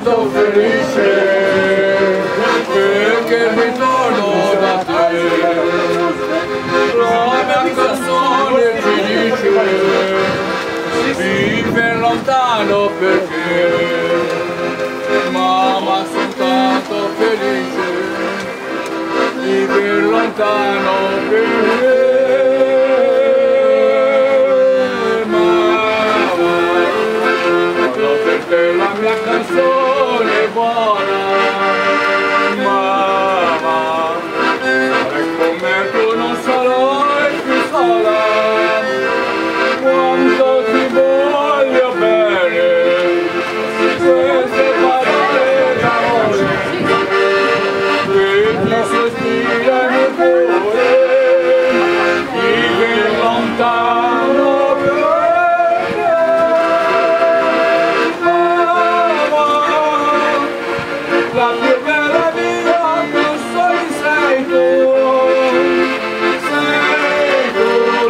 tanto felice perché ritorno da te. La mia canzone ci dice vive lontano perché mamma sono tanto felice vive lontano perché la mia canzone è buona, mamma, sarai con me tu non sarai più sola, quanto ti voglio bene, queste parole d'amore, che ti sospirano nel cuore, vivi lontano. La più bella mia canzone sei tu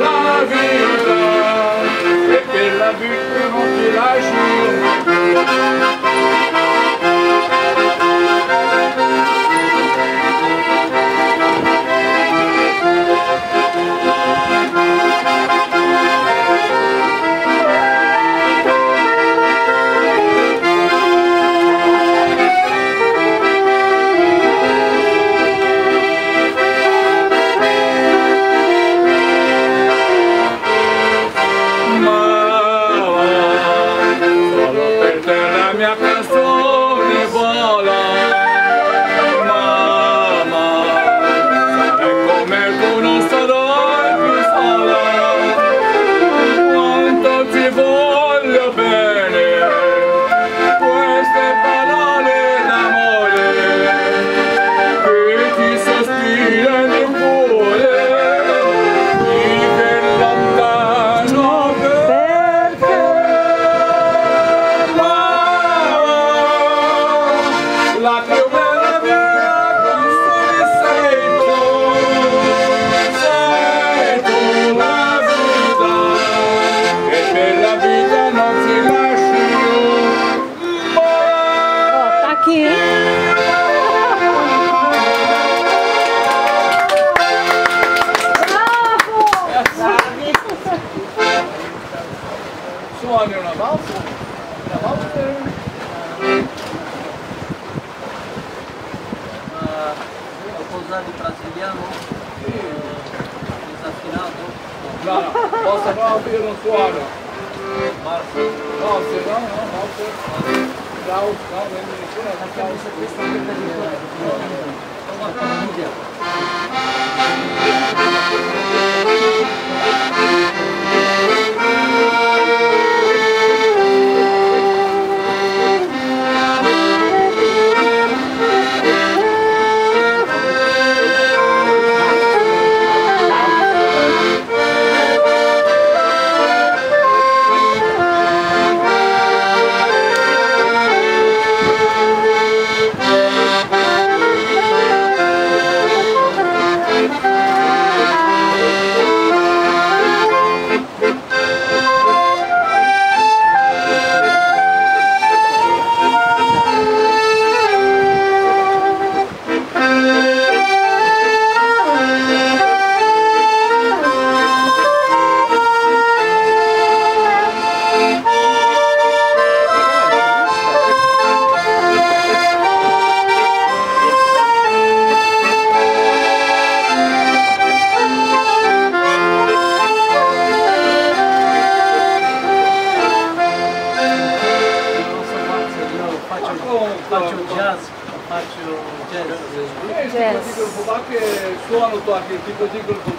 la vita, e per la vita non ti lascio. La mia canzone vola, mamma, e come tu non sarai più sola, quanto ti voglio bene, queste parole d'amore, che ti sospirano nel cuore, vive lontano perché la più bella mia canzone sei tu la vita, e per la vita non ti lascio mai. Aqui. Suoni una valsa? Una valsa? Di brasiliano disaffinato? No, posso no, io non suono. Marco? No, se no, ciao, no, nessuna Facciamo su questa vita di qua. Famiglia. Faccio jazz, il tipo di gruppo che suono tu anche il tipo di gruppo